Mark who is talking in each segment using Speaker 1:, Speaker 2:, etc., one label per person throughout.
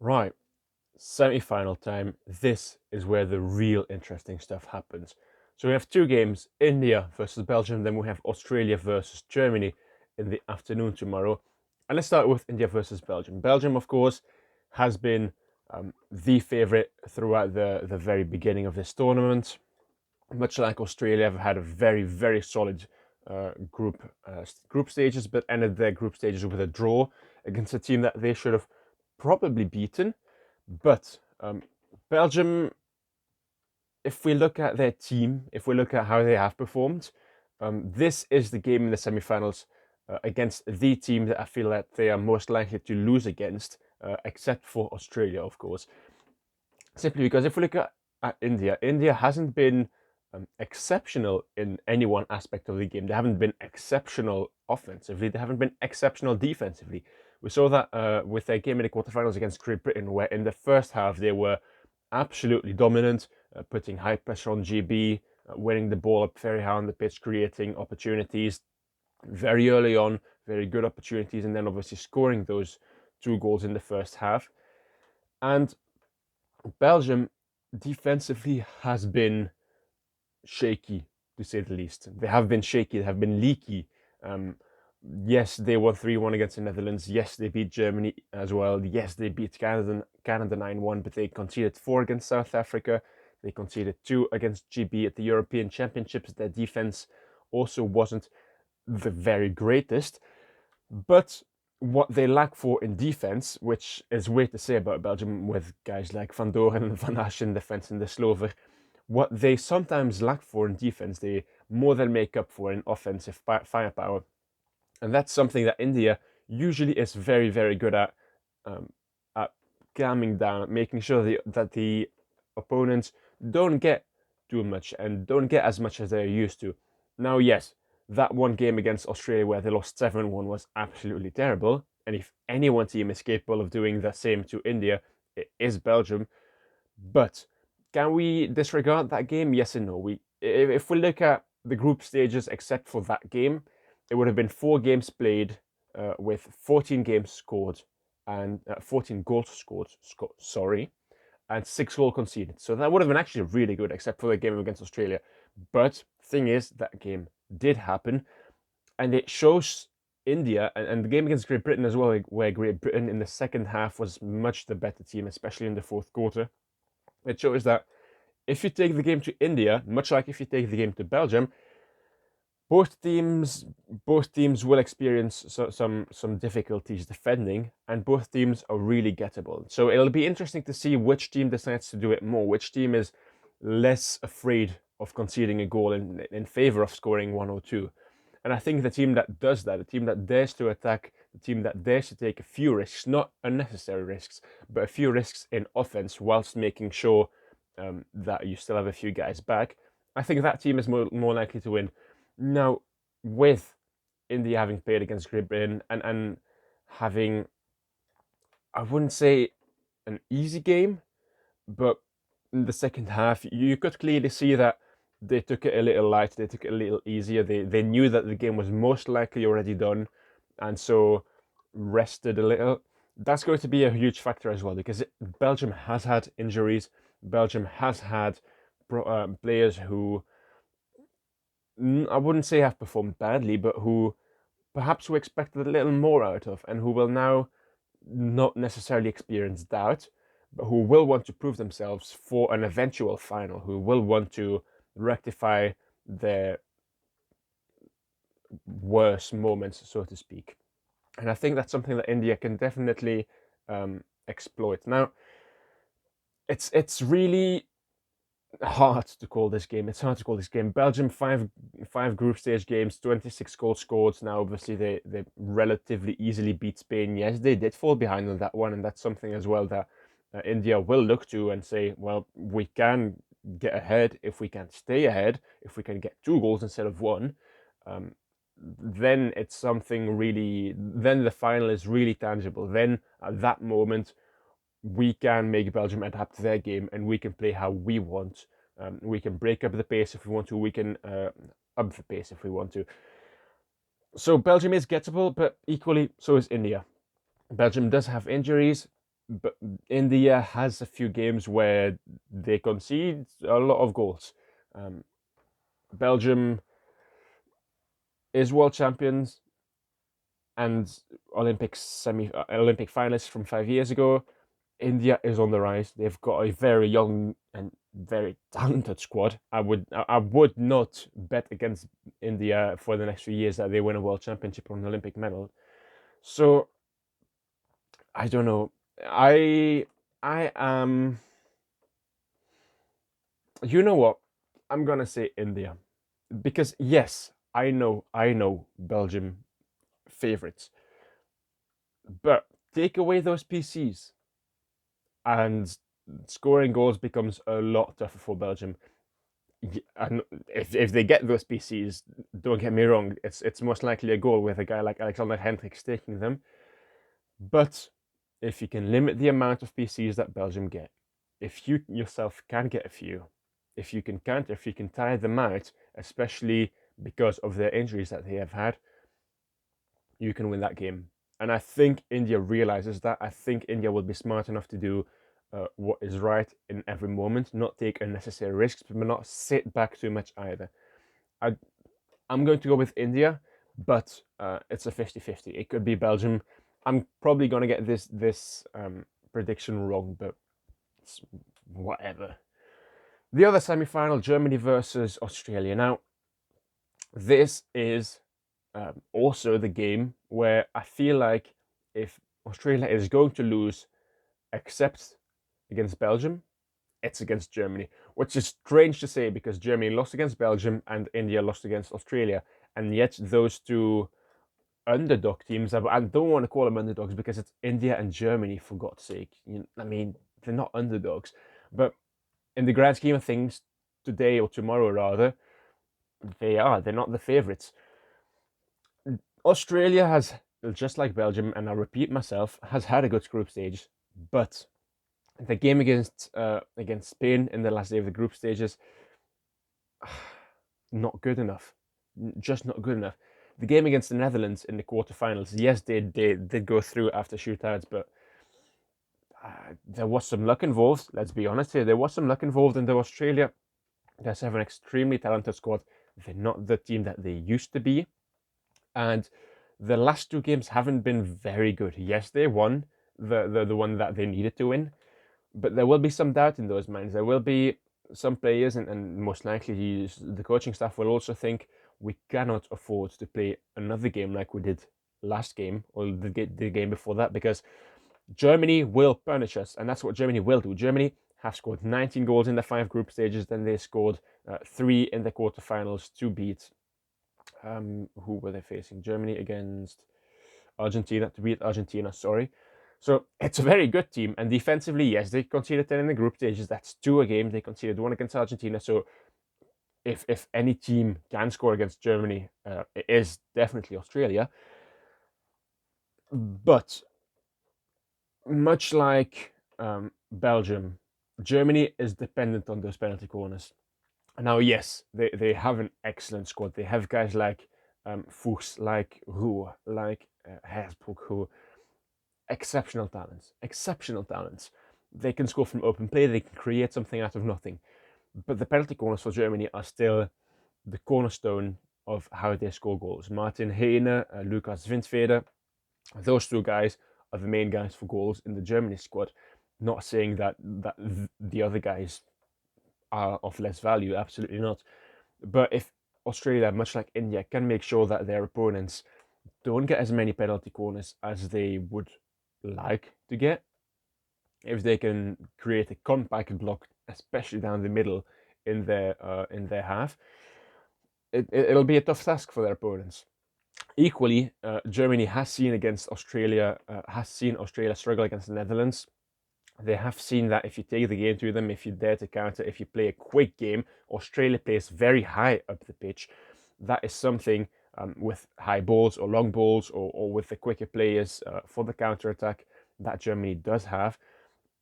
Speaker 1: Right, semi-final time. This is where the real interesting stuff happens. So we have two games, India versus Belgium, then we have Australia versus Germany in the afternoon tomorrow. And let's start with India versus Belgium. Belgium, of course, has been the favourite throughout the very beginning of this tournament. Much like Australia, have had a very, very solid group stages, but ended their group stages with a draw against a team that they should have probably beaten. But Belgium, if we look at their team, if we look at how they have performed, this is the game in the semi-finals against the team that I feel that they are most likely to lose against, except for Australia, of course. Simply because if we look at India, India hasn't been exceptional in any one aspect of the game. They haven't been exceptional offensively. They haven't been exceptional defensively. We saw that with their game in the quarterfinals against Great Britain, where in the first half they were absolutely dominant, putting high pressure on GB, winning the ball up very high on the pitch, creating opportunities very early on, very good opportunities, and then obviously scoring those two goals in the first half. And Belgium defensively has been shaky, to say the least. They have been shaky, they have been leaky. Um, yes, they won 3-1 against the Netherlands. Yes, they beat Germany as well. Yes, they beat Canada 9-1, but they conceded 4 against South Africa. They conceded 2 against GB at the European Championships. Their defense also wasn't the very greatest. But what they lack for in defense, which is weird to say about Belgium with guys like Van Doren and Van Asch in defense and the Slover, what they sometimes lack for in defense, they more than make up for in offensive firepower. And that's something that India usually is very, very good at calming down, making sure that the opponents don't get too much and don't get as much as they're used to. Now, yes, that one game against Australia where they lost 7-1 was absolutely terrible. And if any one team is capable of doing the same to India, it is Belgium. But can we disregard that game? Yes and no. If we look at the group stages, except for that game, it would have been 4 games played with 14 games scored and 14 goals scored. Sorry, and 6 goals conceded. So that would have been actually really good, except for the game against Australia. But thing is, that game did happen, and it shows India and the game against Great Britain as well, where Great Britain in the second half was much the better team, especially in the fourth quarter. It shows that if you take the game to India, much like if you take the game to Belgium, both teams will experience some difficulties defending, and both teams are really gettable. So it'll be interesting to see which team decides to do it more, which team is less afraid of conceding a goal in favor of scoring 1 or 2. And I think the team that does that, the team that dares to attack, the team that dares to take a few risks, not unnecessary risks, but a few risks in offense whilst making sure that you still have a few guys back, I think that team is more likely to win. Now, with India having played against Great Britain and having, I wouldn't say an easy game, but in the second half, you could clearly see that they took it a little light, they took it a little easier. They knew that the game was most likely already done, and so rested a little. That's going to be a huge factor as well, because Belgium has had injuries. Belgium has had players who I wouldn't say have performed badly, but who perhaps we expected a little more out of, and who will now not necessarily experience doubt, but who will want to prove themselves for an eventual final, who will want to rectify their worst moments, so to speak. And I think that's something that India can definitely exploit. Now, it's really hard to call this game. It's hard to call this game. Belgium five group stage games, 26 goals scored. Now, obviously, they relatively easily beat Spain. Yes, they did fall behind on that one, and that's something as well that India will look to and say, well, we can get ahead if we can stay ahead, if we can get 2 goals instead of 1. Then it's something really. Then the final is really tangible. Then at that moment, we can make Belgium adapt their game and we can play how we want. We can break up the pace if we want to. We can up the pace if we want to. So Belgium is gettable, but equally so is India. Belgium does have injuries. but India has a few games where they concede a lot of goals. Belgium is world champions and Olympic finalists from 5 years ago. India is on the rise. They've got a very young and very talented squad. I would not bet against India for the next few years that they win a world championship or an Olympic medal. So I don't know. I am. You know what? I'm gonna say India because yes, I know Belgium favorites, but take away those PCs and scoring goals becomes a lot tougher for Belgium. And if they get those PCs, don't get me wrong, it's most likely a goal with a guy like Alexander Hendricks taking them. But if you can limit the amount of PCs that Belgium get, if you yourself can get a few, if you can counter, if you can tire them out, especially because of their injuries that they have had, you can win that game. And I think India realizes that. I think India will be smart enough to do what is right in every moment, not take unnecessary risks, but not sit back too much either. I'm going to go with India, but it's a 50-50. It could be Belgium. I'm probably going to get this prediction wrong, but it's whatever. The other semi-final, Germany versus Australia. Now, this is also the game where I feel like if Australia is going to lose, except against Belgium, it's against Germany, which is strange to say because Germany lost against Belgium and India lost against Australia, and yet those two underdog teams, I don't want to call them underdogs because it's India and Germany, for God's sake. I mean, they're not underdogs, but in the grand scheme of things, today or tomorrow rather, they're not the favourites. Australia has, just like Belgium, and I'll repeat myself, has had a good group stage, but the game against Spain in the last day of the group stages, not good enough. Just not good enough. The game against the Netherlands in the quarterfinals, yes, they did go through after shootouts, but there was some luck involved. Let's be honest here. There was some luck involved, and Australia does have an extremely talented squad. They're not the team that they used to be, and the last two games haven't been very good. Yes, they won the one that they needed to win, but there will be some doubt in those minds. There will be some players, and most likely the coaching staff will also think we cannot afford to play another game like we did last game or the game before that, because Germany will punish us, and that's what Germany will do. Germany have scored 19 goals in the 5 group stages, then they scored 3 in the quarterfinals to beat, who were they facing? Germany against Argentina, to beat Argentina, sorry. So it's a very good team, and defensively, yes, they conceded 10 in the group stages. That's 2 a game. They conceded 1 against Argentina. So if any team can score against Germany, it is definitely Australia. But much like Belgium, Germany is dependent on those penalty corners. Now, yes, they have an excellent squad. They have guys like Fuchs, like Roux, like Hersbruck, who exceptional talents. They can score from open play. They can create something out of nothing. But the penalty corners for Germany are still the cornerstone of how they score goals. Martin Heine, Lukas Windfeder, those 2 guys are the main guys for goals in the Germany squad. Not saying that the other guys are of less value, absolutely not. But if Australia, much like India, can make sure that their opponents don't get as many penalty corners as they would like to get, if they can create a compact block, especially down the middle in their half, it'll be a tough task for their opponents. Equally, Germany has seen Australia struggle against the Netherlands. They have seen that if you take the game to them, if you dare to counter, if you play a quick game, Australia plays very high up the pitch. That is something with high balls or long balls or with the quicker players for the counter attack that Germany does have.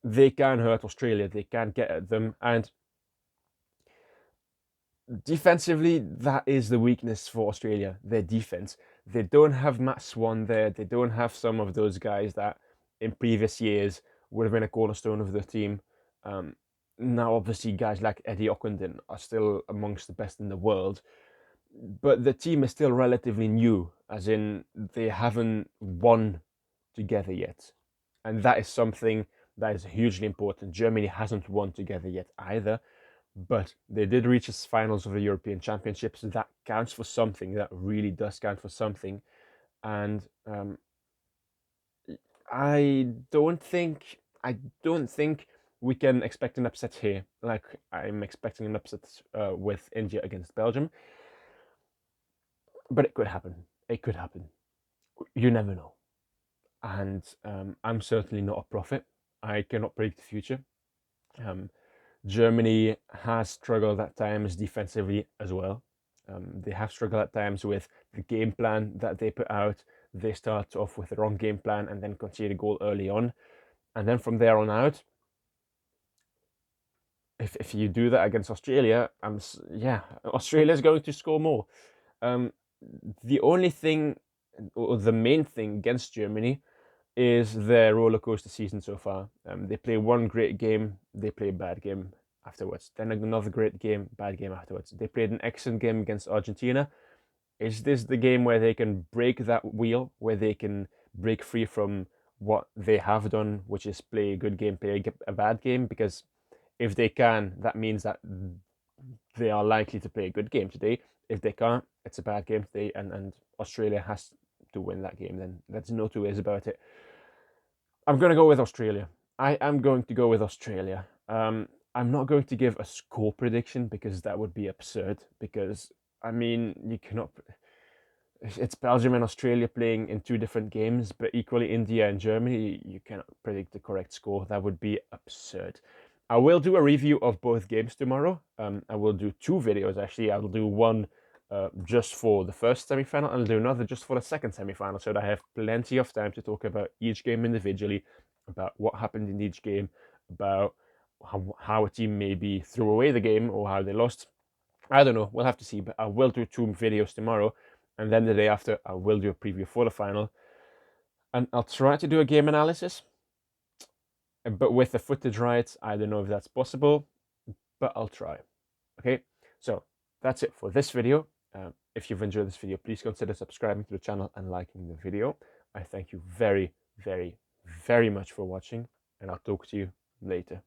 Speaker 1: They can hurt Australia. They can get at them, and defensively, that is the weakness for Australia, their defense. They don't have Matt Swan there. They don't have some of those guys that in previous years would have been a cornerstone of the team. Now, obviously, guys like Eddie Ockenden are still amongst the best in the world, but the team is still relatively new, as in they haven't won together yet. And that is something that is hugely important. Germany hasn't won together yet either, but they did reach the finals of the European Championships. That counts for something. That really does count for something. And I don't think we can expect an upset here. Like I'm expecting an upset with India against Belgium, but it could happen. It could happen. You never know. And I'm certainly not a prophet. I cannot predict the future. Germany has struggled at times defensively as well. They have struggled at times with the game plan that they put out. They start off with the wrong game plan and then concede a goal early on. And then from there on out, if you do that against Australia, Australia is going to score more. The only thing, or the main thing against Germany is their roller coaster season so far. They play one great game, they play a bad game afterwards. Then another great game, bad game afterwards. They played an excellent game against Argentina. Is this the game where they can break that wheel, where they can break free from what they have done, which is play a good game, play a bad game? Because if they can, that means that they are likely to play a good game today. If they can't, it's a bad game today, and Australia has to win that game. Then there's no two ways about it. I'm going to go with Australia. I am going to go with Australia. I'm not going to give a score prediction because that would be absurd. Because, I mean, you cannot. It's Belgium and Australia playing in two different games, but equally India and Germany, you cannot predict the correct score. That would be absurd. I will do a review of both games tomorrow. I will do two videos actually. I will do one just for the first semi-final, and I'll do another just for the second semi-final, so that I have plenty of time to talk about each game individually, about what happened in each game, about how a team maybe threw away the game or how they lost. I don't know. We'll have to see. But I will do two videos tomorrow, and then the day after, I will do a preview for the final, and I'll try to do a game analysis. But with the footage right, I don't know if that's possible, but I'll try. Okay, so that's it for this video. If you've enjoyed this video, please consider subscribing to the channel and liking the video. I thank you very, very, very much for watching, and I'll talk to you later.